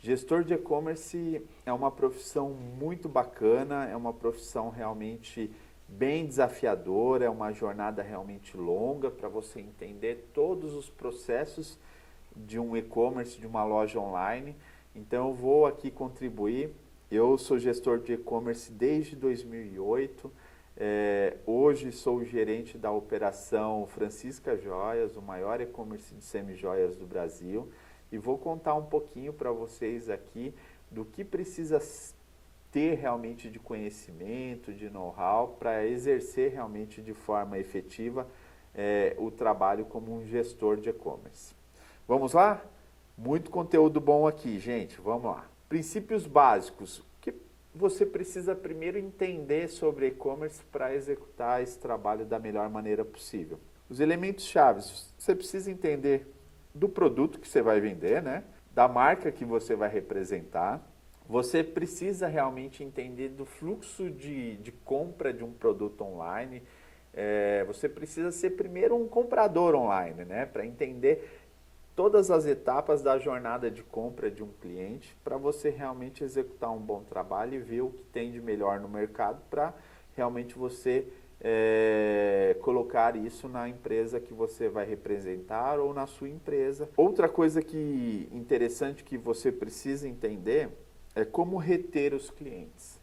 Gestor de e-commerce é uma profissão muito bacana, é uma profissão realmente bem desafiadora, é uma jornada realmente longa para você entender todos os processos de um e-commerce, de uma loja online. Então eu vou aqui contribuir. Eu sou gestor de e-commerce desde 2008. Hoje sou o gerente da operação Francisca Joias, o maior e-commerce de semi-joias do Brasil. E vou contar um pouquinho para vocês aqui do que precisa ter realmente de conhecimento, de know-how, para exercer realmente de forma efetiva o trabalho como um gestor de e-commerce. Vamos lá? Muito conteúdo bom aqui, gente. Vamos lá. Princípios básicos. O que você precisa primeiro entender sobre e-commerce para executar esse trabalho da melhor maneira possível? Os elementos chaves. Você precisa entender do produto que você vai vender, né? Da marca que você vai representar. Você precisa realmente entender do fluxo de compra de um produto online. Você precisa ser primeiro um comprador online, né? Para entender todas as etapas da jornada de compra de um cliente, para você realmente executar um bom trabalho e ver o que tem de melhor no mercado para realmente você colocar isso na empresa que você vai representar ou na sua empresa. Outra coisa que interessante que você precisa entender é como reter os clientes.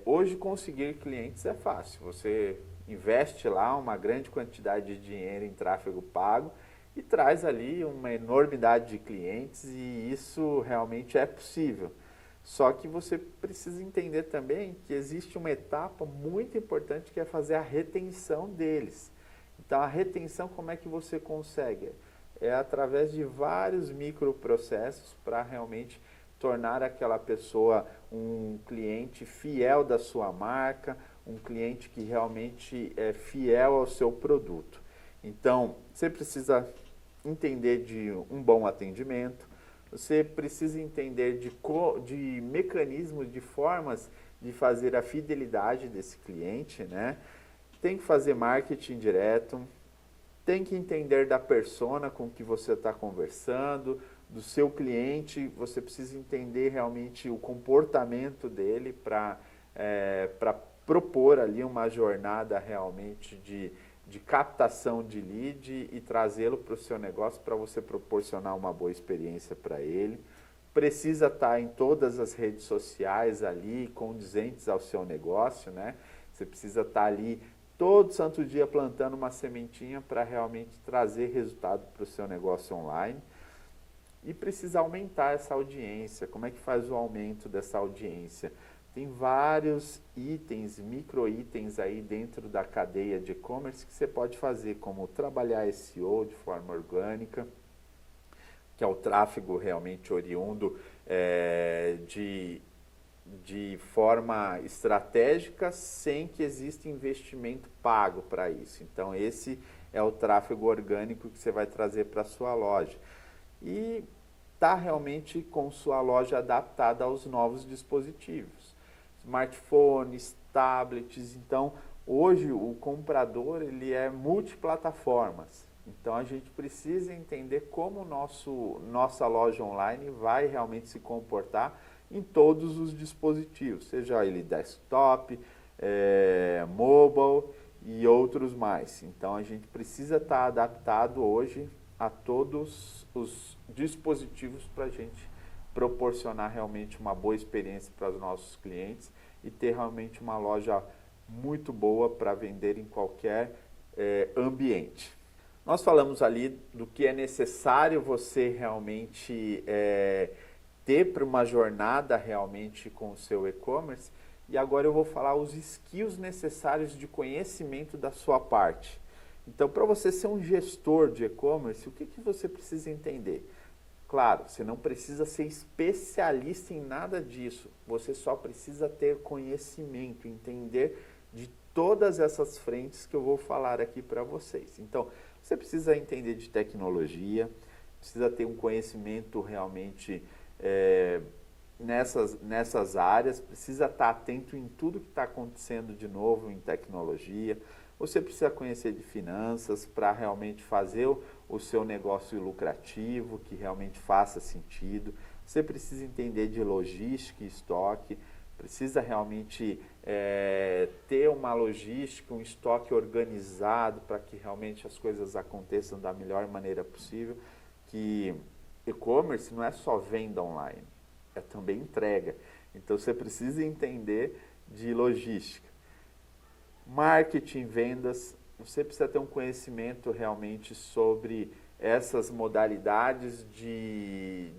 Hoje conseguir clientes é fácil. Você investe lá uma grande quantidade de dinheiro em tráfego pago e traz ali uma enormidade de clientes e isso realmente é possível. Só que você precisa entender também que existe uma etapa muito importante que é fazer a retenção deles. Então a retenção como é que você consegue? É através de vários microprocessos para realmente tornar aquela pessoa um cliente fiel da sua marca, um cliente que realmente é fiel ao seu produto. Então, você precisa entender de um bom atendimento, você precisa entender de mecanismos, de formas de fazer a fidelidade desse cliente, né? Tem que fazer marketing direto, tem que entender da persona com que você está conversando, do seu cliente, você precisa entender realmente o comportamento dele para propor ali uma jornada realmente de captação de lead e trazê-lo para o seu negócio para você proporcionar uma boa experiência para ele. Precisa estar em todas as redes sociais ali, condizentes ao seu negócio, né? Você precisa estar ali todo santo dia plantando uma sementinha para realmente trazer resultado para o seu negócio online. E precisa aumentar essa audiência. Como é que faz o aumento dessa audiência? Tem vários itens, micro itens aí dentro da cadeia de e-commerce que você pode fazer, como trabalhar SEO de forma orgânica, que é o tráfego realmente oriundo de forma estratégica, sem que exista investimento pago para isso. Então, esse é o tráfego orgânico que você vai trazer para a sua loja. E está realmente com sua loja adaptada aos novos dispositivos. Smartphones, tablets. Então, hoje o comprador ele é multiplataformas. Então, a gente precisa entender como nossa loja online vai realmente se comportar em todos os dispositivos, seja ele desktop, mobile e outros mais. Então, a gente precisa estar adaptado hoje a todos os dispositivos para a gente proporcionar realmente uma boa experiência para os nossos clientes e ter realmente uma loja muito boa para vender em qualquer ambiente. Nós falamos ali do que é necessário você realmente ter para uma jornada realmente com o seu e-commerce e agora eu vou falar os skills necessários de conhecimento da sua parte. Então, para você ser um gestor de e-commerce, o que você precisa entender? Claro, você não precisa ser especialista em nada disso. Você só precisa ter conhecimento, entender de todas essas frentes que eu vou falar aqui para vocês. Então, você precisa entender de tecnologia, precisa ter um conhecimento realmente nessas áreas, precisa estar atento em tudo que está acontecendo de novo em tecnologia. você precisa conhecer de finanças para realmente fazer o seu negócio lucrativo, que realmente faça sentido. Você precisa entender de logística e estoque, precisa realmente ter uma logística, um estoque organizado para que realmente as coisas aconteçam da melhor maneira possível. Que e-commerce não é só venda online, é também entrega. Então você precisa entender de logística. Marketing, vendas, você precisa ter um conhecimento realmente sobre essas modalidades de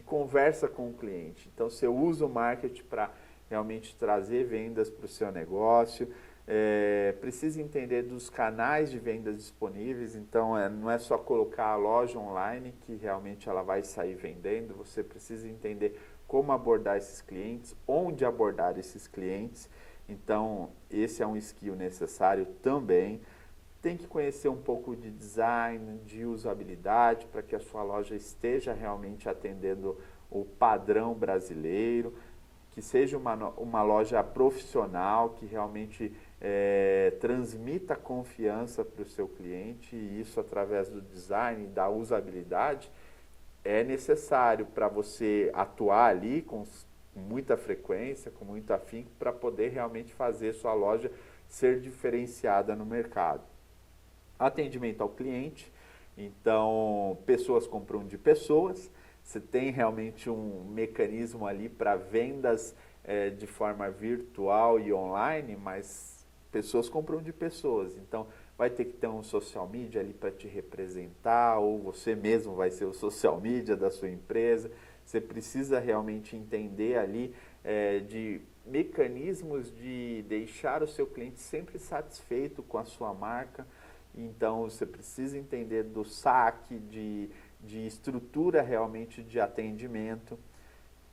conversa com o cliente. Então, você usa o marketing para realmente trazer vendas para o seu negócio, precisa entender dos canais de vendas disponíveis, então não é só colocar a loja online que realmente ela vai sair vendendo, você precisa entender como abordar esses clientes, onde abordar esses clientes. Então, esse é um skill necessário também. Tem que conhecer um pouco de design, de usabilidade, para que a sua loja esteja realmente atendendo o padrão brasileiro, que seja uma loja profissional, que realmente transmita confiança para o seu cliente, e isso através do design, da usabilidade, é necessário para você atuar ali com muita frequência, com muito afinco, para poder realmente fazer sua loja ser diferenciada no mercado. Atendimento ao cliente, então pessoas compram de pessoas, você tem realmente um mecanismo ali para vendas de forma virtual e online, mas pessoas compram de pessoas, então vai ter que ter um social media ali para te representar, ou você mesmo vai ser o social media da sua empresa. Você precisa realmente entender ali de mecanismos de deixar o seu cliente sempre satisfeito com a sua marca. Então, você precisa entender do saque, de estrutura realmente de atendimento.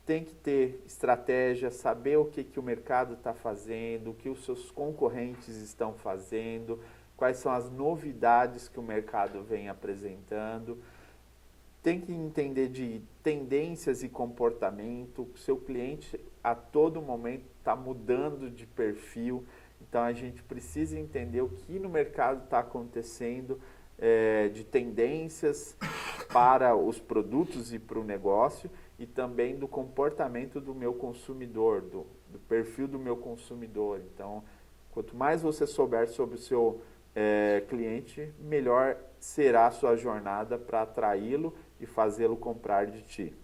Tem que ter estratégia, saber o que o mercado está fazendo, o que os seus concorrentes estão fazendo, quais são as novidades que o mercado vem apresentando. Tem que entender de tendências e comportamento. O seu cliente a todo momento está mudando de perfil. Então a gente precisa entender o que no mercado está acontecendo de tendências para os produtos e para o negócio, e também do comportamento do meu consumidor, do perfil do meu consumidor. Então, quanto mais você souber sobre o seu cliente, melhor será a sua jornada para atraí-lo e fazê-lo comprar de ti.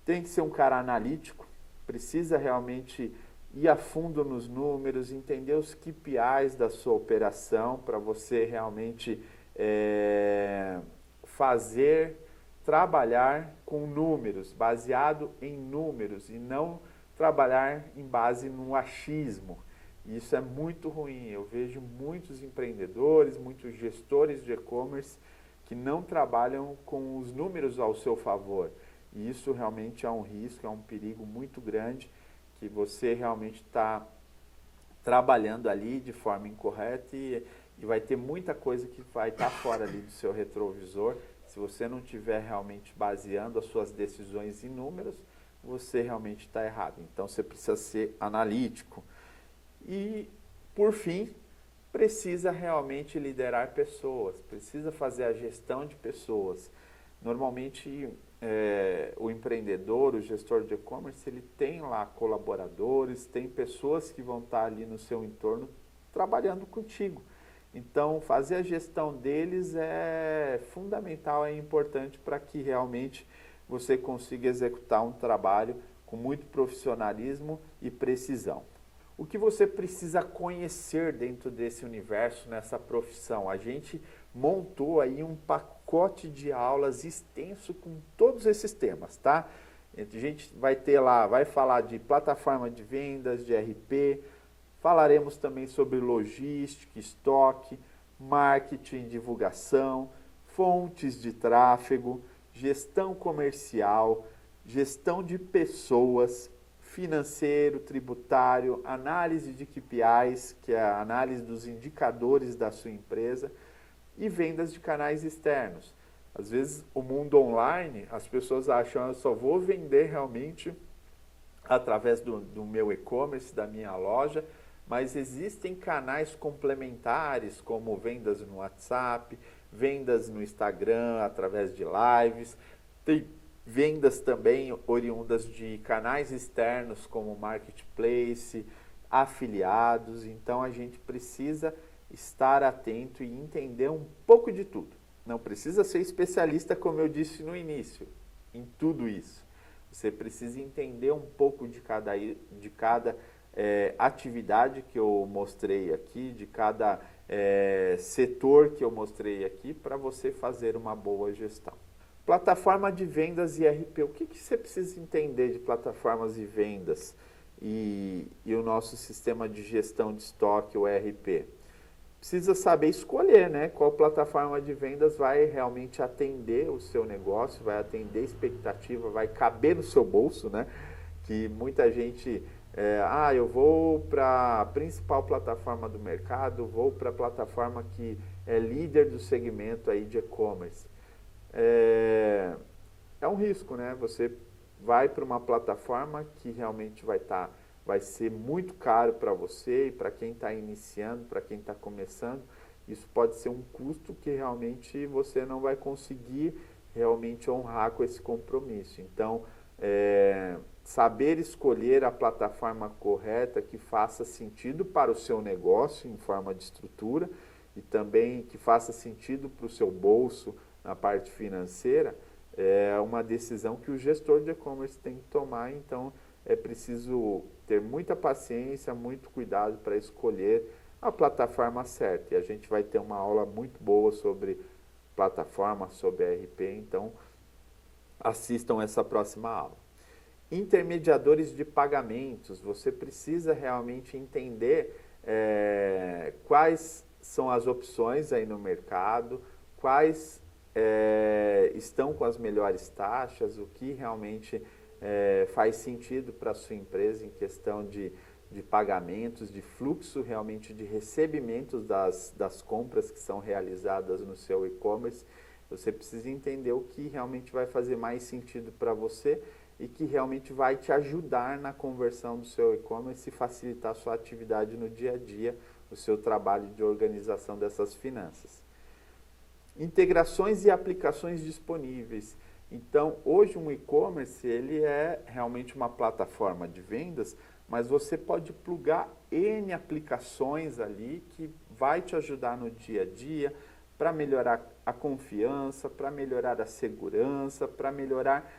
Tem que ser um cara analítico, precisa realmente ir a fundo nos números, entender os KPIs da sua operação para você realmente trabalhar com números, baseado em números, e não trabalhar em base no achismo. Isso é muito ruim. Eu vejo muitos empreendedores, muitos gestores de e-commerce que não trabalham com os números ao seu favor. E isso realmente é um risco, é um perigo muito grande, que você realmente está trabalhando ali de forma incorreta e vai ter muita coisa que vai estar fora ali do seu retrovisor. Se você não estiver realmente baseando as suas decisões em números, você realmente está errado. Então, você precisa ser analítico. E, por fim, precisa realmente liderar pessoas, precisa fazer a gestão de pessoas. Normalmente, o empreendedor, o gestor de e-commerce, ele tem lá colaboradores, tem pessoas que vão estar ali no seu entorno trabalhando contigo. Então, fazer a gestão deles é fundamental, é importante para que realmente você consiga executar um trabalho com muito profissionalismo e precisão. O que você precisa conhecer dentro desse universo, nessa profissão? A gente montou aí um pacote de aulas extenso com todos esses temas, tá? A gente vai ter lá, vai falar de plataforma de vendas, de RP, falaremos também sobre logística, estoque, marketing, divulgação, fontes de tráfego, gestão comercial, gestão de pessoas, financeiro, tributário, análise de KPIs, que é a análise dos indicadores da sua empresa, e vendas de canais externos. Às vezes, o mundo online, as pessoas acham, eu só vou vender realmente através do meu e-commerce, da minha loja, mas existem canais complementares, como vendas no WhatsApp, vendas no Instagram através de lives, tem vendas também oriundas de canais externos como marketplace, afiliados. Então a gente precisa estar atento e entender um pouco de tudo. Não precisa ser especialista, como eu disse no início, em tudo isso. Você precisa entender um pouco de cada atividade que eu mostrei aqui, de cada setor que eu mostrei aqui, para você fazer uma boa gestão. Plataforma de vendas e ERP. O que você precisa entender de plataformas de vendas e o nosso sistema de gestão de estoque, o ERP? Precisa saber escolher, né? Qual plataforma de vendas vai realmente atender o seu negócio, vai atender a expectativa, vai caber no seu bolso, né? Que muita gente, eu vou para a principal plataforma do mercado, vou para a plataforma que é líder do segmento aí de e-commerce. É um risco, né? Você vai para uma plataforma que realmente vai ser muito caro para você e para quem está iniciando, para quem está começando. Isso pode ser um custo que realmente você não vai conseguir realmente honrar com esse compromisso. Então, saber escolher a plataforma correta que faça sentido para o seu negócio em forma de estrutura e também que faça sentido para o seu bolso na parte financeira, é uma decisão que o gestor de e-commerce tem que tomar. Então é preciso ter muita paciência, muito cuidado para escolher a plataforma certa. E a gente vai ter uma aula muito boa sobre plataforma, sobre ERP, então assistam essa próxima aula. Intermediadores de pagamentos, você precisa realmente entender quais são as opções aí no mercado, quais estão com as melhores taxas, o que realmente faz sentido para a sua empresa em questão de pagamentos, de fluxo realmente de recebimentos das compras que são realizadas no seu e-commerce. Você precisa entender o que realmente vai fazer mais sentido para você e que realmente vai te ajudar na conversão do seu e-commerce e facilitar a sua atividade no dia a dia, o seu trabalho de organização dessas finanças. Integrações e aplicações disponíveis. Então, hoje um e-commerce ele é realmente uma plataforma de vendas, mas você pode plugar N aplicações ali que vai te ajudar no dia a dia para melhorar a confiança, para melhorar a segurança, para melhorar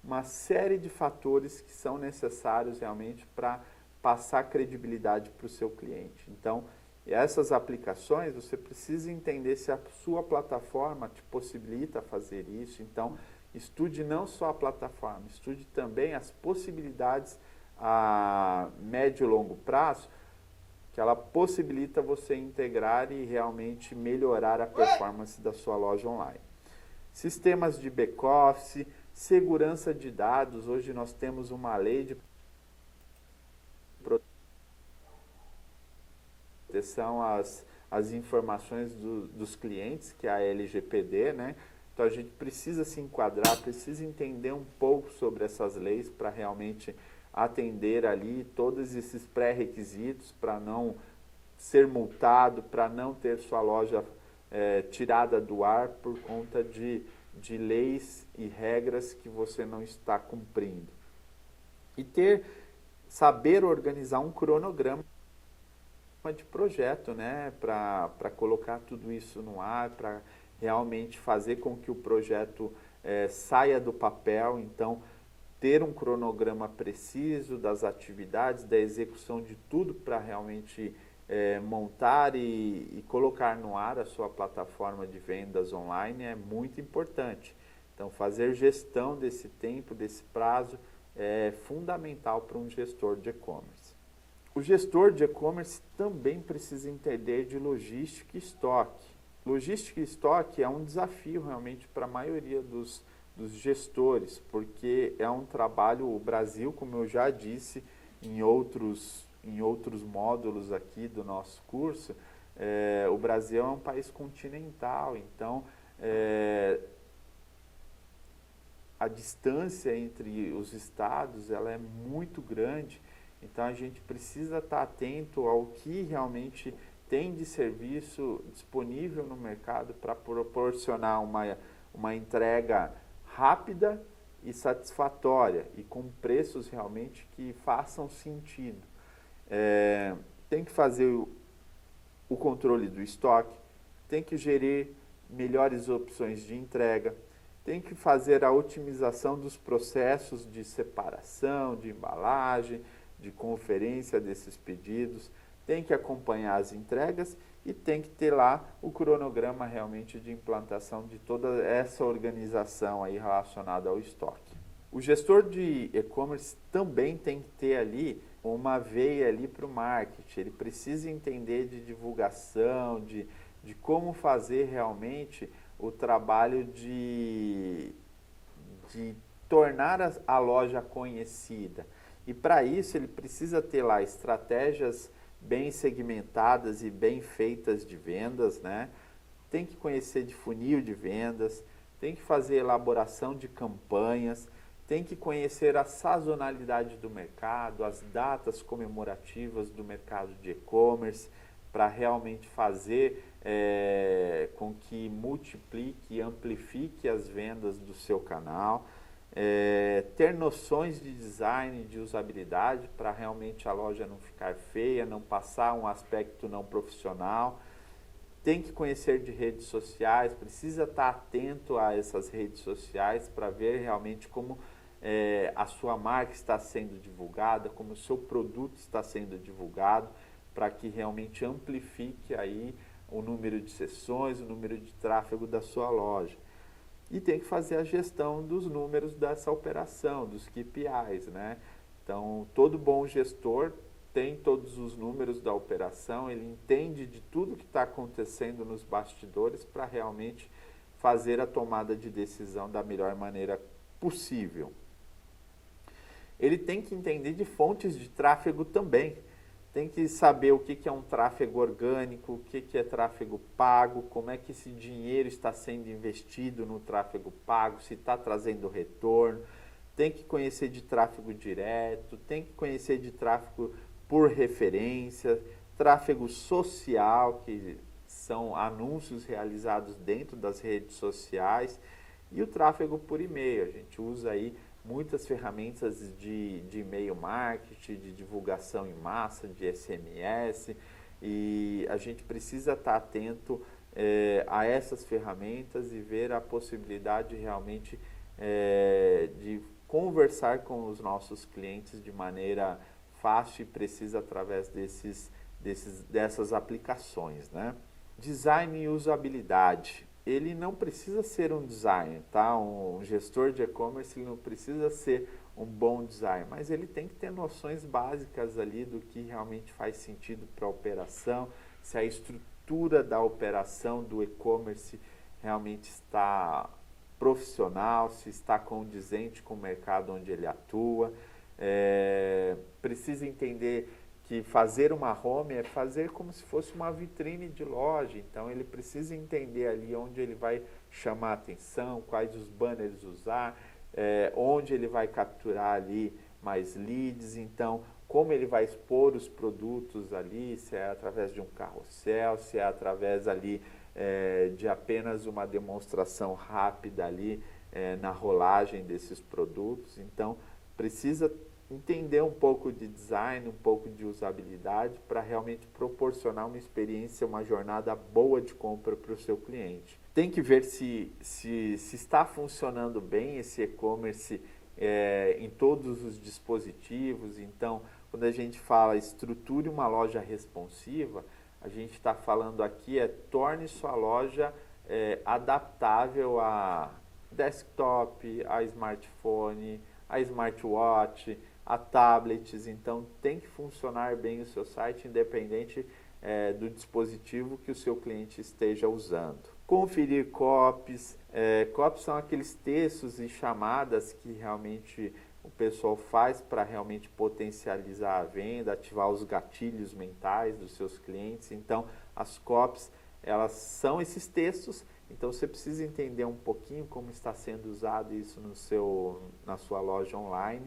uma série de fatores que são necessários realmente para passar credibilidade para o seu cliente. Então, essas aplicações, você precisa entender se a sua plataforma te possibilita fazer isso. Então, estude não só a plataforma, estude também as possibilidades a médio e longo prazo, que ela possibilita você integrar e realmente melhorar a performance da sua loja online. Sistemas de back-office, segurança de dados. Hoje nós temos uma lei de proteção às informações dos clientes, que é a LGPD, né? Então a gente precisa se enquadrar, precisa entender um pouco sobre essas leis para realmente atender ali todos esses pré-requisitos para não ser multado, para não ter sua loja tirada do ar por conta de leis e regras que você não está cumprindo. E saber organizar um cronograma de projeto, né, para colocar tudo isso no ar, para realmente fazer com que o projeto saia do papel. Então, ter um cronograma preciso das atividades, da execução de tudo para realmente montar e colocar no ar a sua plataforma de vendas online é muito importante. Então, fazer gestão desse tempo, desse prazo, é fundamental para um gestor de e-commerce. O gestor de e-commerce também precisa entender de logística e estoque. Logística e estoque é um desafio realmente para a maioria dos gestores, porque é um trabalho, o Brasil, como eu já disse em outros módulos aqui do nosso curso, o Brasil é um país continental, então a distância entre os estados ela é muito grande Então a gente precisa estar atento ao que realmente tem de serviço disponível no mercado para proporcionar uma entrega rápida e satisfatória e com preços realmente que façam sentido. Tem que fazer o controle do estoque, tem que gerir melhores opções de entrega, tem que fazer a otimização dos processos de separação, de embalagem, de conferência desses pedidos, tem que acompanhar as entregas e tem que ter lá o cronograma realmente de implantação de toda essa organização aí relacionada ao estoque. O gestor de e-commerce também tem que ter ali uma veia ali para o marketing, ele precisa entender de divulgação, de como fazer realmente o trabalho de tornar a loja conhecida. E para isso ele precisa ter lá estratégias bem segmentadas e bem feitas de vendas, né? Tem que conhecer de funil de vendas, tem que fazer elaboração de campanhas, tem que conhecer a sazonalidade do mercado, as datas comemorativas do mercado de e-commerce, para realmente fazer com que multiplique e amplifique as vendas do seu canal. Ter noções de design, de usabilidade, para realmente a loja não ficar feia, não passar um aspecto não profissional. Tem que conhecer de redes sociais, precisa estar atento a essas redes sociais para ver realmente como a sua marca está sendo divulgada, como o seu produto está sendo divulgado, para que realmente amplifique aí o número de sessões, o número de tráfego da sua loja. E tem que fazer a gestão dos números dessa operação, dos KPIs, né? Então, todo bom gestor tem todos os números da operação, ele entende de tudo que está acontecendo nos bastidores para realmente fazer a tomada de decisão da melhor maneira possível. Ele tem que entender de fontes de tráfego também. Tem que saber o que é um tráfego orgânico, o que é tráfego pago, como é que esse dinheiro está sendo investido no tráfego pago, se está trazendo retorno. Tem que conhecer de tráfego direto, tem que conhecer de tráfego por referência, tráfego social, que são anúncios realizados dentro das redes sociais, e o tráfego por e-mail. A gente usa aí muitas ferramentas de e-mail marketing, de divulgação em massa, de SMS, e a gente precisa estar atento a essas ferramentas e ver a possibilidade realmente de conversar com os nossos clientes de maneira fácil e precisa através dessas aplicações, né? Design e usabilidade. Ele não precisa ser um designer, tá? Um gestor de e-commerce não precisa ser um bom designer, mas ele tem que ter noções básicas ali do que realmente faz sentido para a operação, se a estrutura da operação do e-commerce realmente está profissional, se está condizente com o mercado onde ele atua. Precisa entender que fazer uma home é fazer como se fosse uma vitrine de loja, então ele precisa entender ali onde ele vai chamar a atenção, quais os banners usar, onde ele vai capturar ali mais leads, então como ele vai expor os produtos ali, se é através de um carrossel, se é através ali de apenas uma demonstração rápida ali na rolagem desses produtos, então precisa entender um pouco de design, um pouco de usabilidade para realmente proporcionar uma experiência, uma jornada boa de compra para o seu cliente. Tem que ver se está funcionando bem esse e-commerce em todos os dispositivos. Então, quando a gente fala estruture uma loja responsiva, a gente está falando aqui torne sua loja adaptável a desktop, a smartphone, a smartwatch, a tablets, então tem que funcionar bem o seu site, independente do dispositivo que o seu cliente esteja usando. Conferir copies. Copies são aqueles textos e chamadas que realmente o pessoal faz para realmente potencializar a venda, ativar os gatilhos mentais dos seus clientes. Então, as copies, elas são esses textos, então você precisa entender um pouquinho como está sendo usado isso na sua loja online.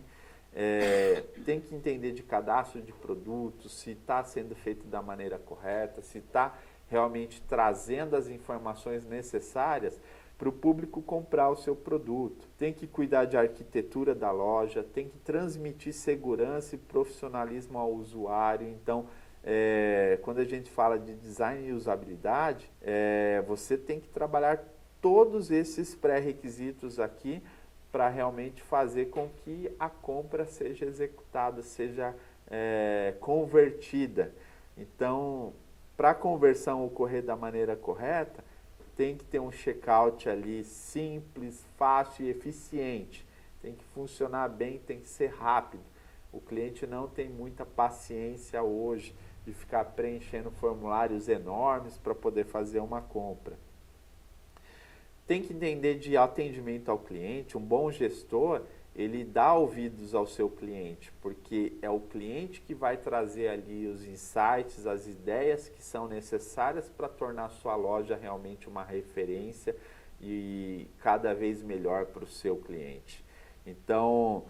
tem que entender de cadastro de produtos, se está sendo feito da maneira correta, se está realmente trazendo as informações necessárias para o público comprar o seu produto. Tem que cuidar de arquitetura da loja, tem que transmitir segurança e profissionalismo ao usuário. Então, quando a gente fala de design e usabilidade, você tem que trabalhar todos esses pré-requisitos aqui para realmente fazer com que a compra seja executada, seja convertida. Então, para a conversão ocorrer da maneira correta, tem que ter um checkout ali simples, fácil e eficiente. Tem que funcionar bem, tem que ser rápido. O cliente não tem muita paciência hoje de ficar preenchendo formulários enormes para poder fazer uma compra. Tem que entender de atendimento ao cliente. Um bom gestor, ele dá ouvidos ao seu cliente, porque é o cliente que vai trazer ali os insights, as ideias que são necessárias para tornar a sua loja realmente uma referência e cada vez melhor para o seu cliente. Então,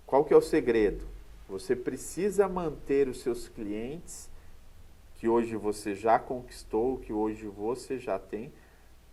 qual que é o segredo? Você precisa manter os seus clientes, que hoje você já conquistou, que hoje você já tem,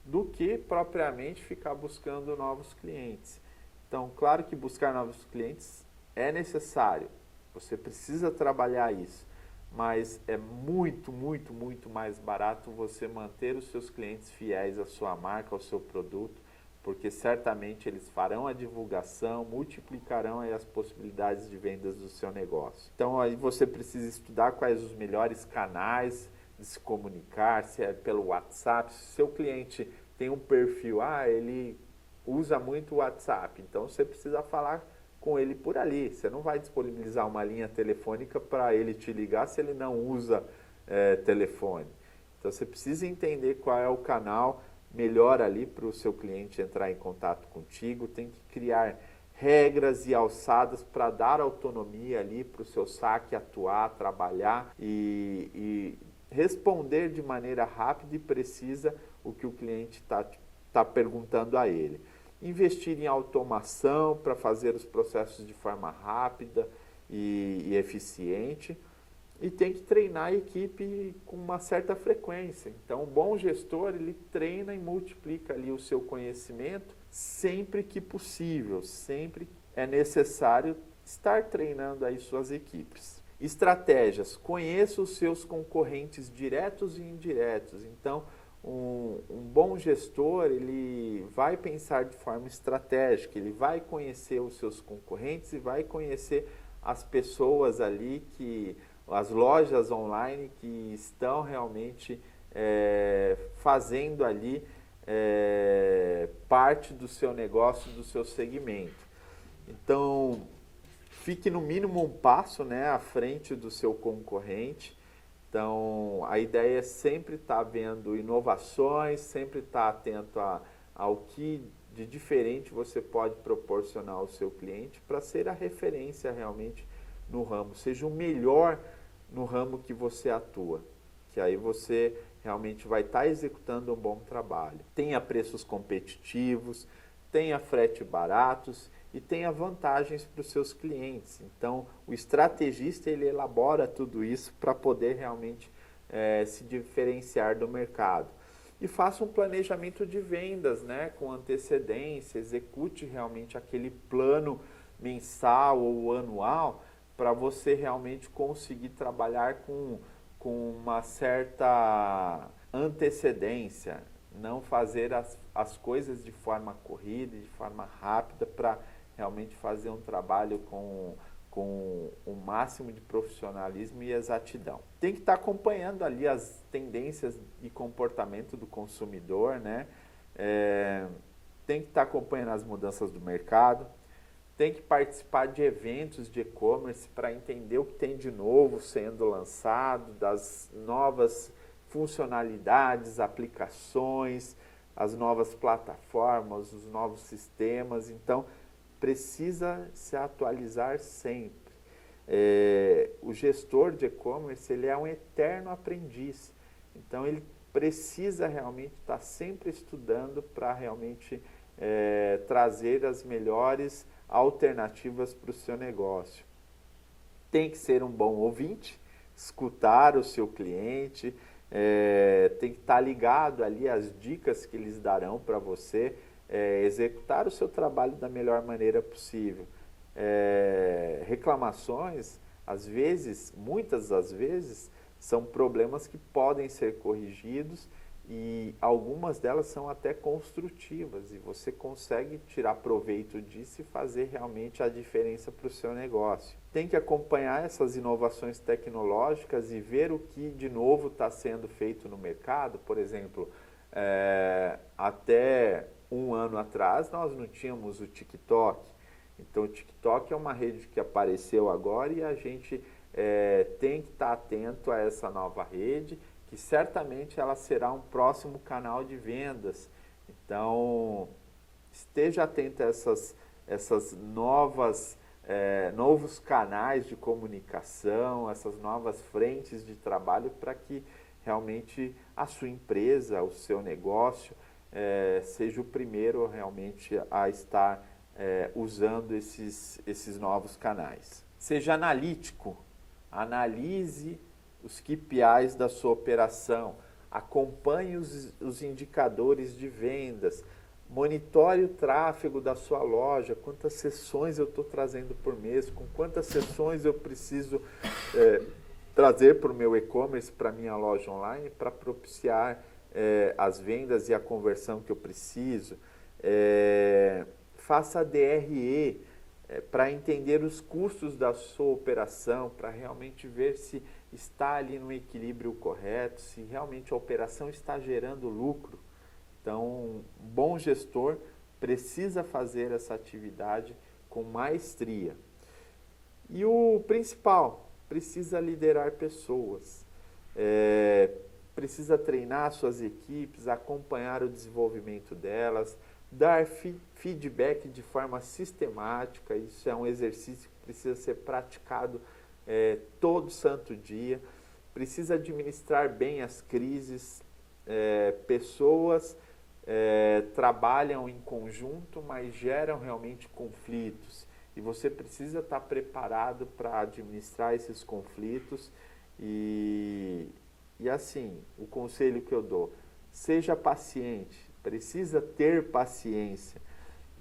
do que propriamente ficar buscando novos clientes. Então, claro que buscar novos clientes é necessário, você precisa trabalhar isso, mas é muito, muito, muito mais barato você manter os seus clientes fiéis à sua marca, ao seu produto, porque certamente eles farão a divulgação, multiplicarão aí as possibilidades de vendas do seu negócio. Então, aí você precisa estudar quais os melhores canais de se comunicar, se é pelo WhatsApp, se o seu cliente tem um perfil, ele usa muito o WhatsApp, então você precisa falar com ele por ali. Você não vai disponibilizar uma linha telefônica para ele te ligar se ele não usa telefone. Então você precisa entender qual é o canal melhor ali para o seu cliente entrar em contato contigo. Tem que criar regras e alçadas para dar autonomia ali para o seu saque atuar, trabalhar e responder de maneira rápida e precisa o que o cliente está perguntando a ele. Investir em automação para fazer os processos de forma rápida e eficiente. E tem que treinar a equipe com uma certa frequência. Então, um bom gestor, ele treina e multiplica ali o seu conhecimento sempre que possível, sempre é necessário estar treinando aí suas equipes. Estratégias. Conheça os seus concorrentes diretos e indiretos. Então, um bom gestor, ele vai pensar de forma estratégica, ele vai conhecer os seus concorrentes e vai conhecer as pessoas ali, as lojas online que estão realmente fazendo ali parte do seu negócio, do seu segmento. Então, fique no mínimo um passo à frente do seu concorrente. Então, a ideia é sempre estar vendo inovações, sempre estar atento ao que de diferente você pode proporcionar ao seu cliente para ser a referência realmente no ramo. Seja o melhor no ramo que você atua, que aí você realmente vai estar executando um bom trabalho. Tenha preços competitivos, tenha frete baratos e tenha vantagens para os seus clientes. Então, o estrategista, ele elabora tudo isso para poder realmente se diferenciar do mercado. E faça um planejamento de vendas, com antecedência, execute realmente aquele plano mensal ou anual para você realmente conseguir trabalhar com uma certa antecedência, não fazer as coisas de forma corrida, de forma rápida, para realmente fazer um trabalho com o máximo de profissionalismo e exatidão. Tem que estar acompanhando ali as tendências e comportamento do consumidor, tem que estar acompanhando as mudanças do mercado, tem que participar de eventos de e-commerce para entender o que tem de novo sendo lançado, das novas funcionalidades, aplicações, as novas plataformas, os novos sistemas. Então, precisa se atualizar sempre. O gestor de e-commerce, ele é um eterno aprendiz. Então, ele precisa realmente estar sempre estudando para realmente trazer as melhores alternativas para o seu negócio. Tem que ser um bom ouvinte, escutar o seu cliente, tem que estar ligado ali às dicas que eles darão para você, executar o seu trabalho da melhor maneira possível. Reclamações, às vezes, muitas das vezes, são problemas que podem ser corrigidos e algumas delas são até construtivas e você consegue tirar proveito disso e fazer realmente a diferença para o seu negócio. Tem que acompanhar essas inovações tecnológicas e ver o que de novo está sendo feito no mercado. Por exemplo, até um ano atrás nós não tínhamos o TikTok. Então o TikTok é uma rede que apareceu agora e a gente tem que estar atento a essa nova rede, que certamente ela será um próximo canal de vendas. Então, esteja atento a essas novos canais de comunicação, essas novas frentes de trabalho para que realmente a sua empresa, o seu negócio, seja o primeiro realmente a estar usando esses novos canais. Seja analítico, analise os KPIs da sua operação, acompanhe os indicadores de vendas, monitore o tráfego da sua loja, quantas sessões eu estou trazendo por mês, com quantas sessões eu preciso trazer para o meu e-commerce, para a minha loja online, para propiciar as vendas e a conversão que eu preciso. Faça DRE para entender os custos da sua operação, para realmente ver se está ali no equilíbrio correto, se realmente a operação está gerando lucro. Então, um bom gestor precisa fazer essa atividade com maestria. E o principal, precisa liderar pessoas, precisa treinar suas equipes, acompanhar o desenvolvimento delas, dar feedback de forma sistemática. Isso é um exercício que precisa ser praticado todo santo dia. Precisa administrar bem as crises. Pessoas trabalham em conjunto, mas geram realmente conflitos. E você precisa estar preparado para administrar esses conflitos. E assim, o conselho que eu dou, seja paciente. Precisa ter paciência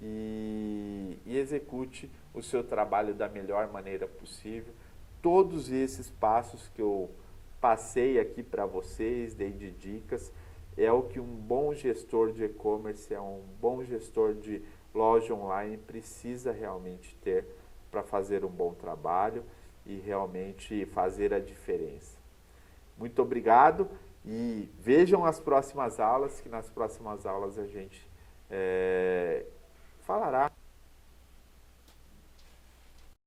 e execute o seu trabalho da melhor maneira possível. Todos esses passos que eu passei aqui para vocês, dei de dicas, é o que um bom gestor de e-commerce, um bom gestor de loja online precisa realmente ter para fazer um bom trabalho e realmente fazer a diferença. Muito obrigado. E vejam as próximas aulas, que nas próximas aulas a gente falará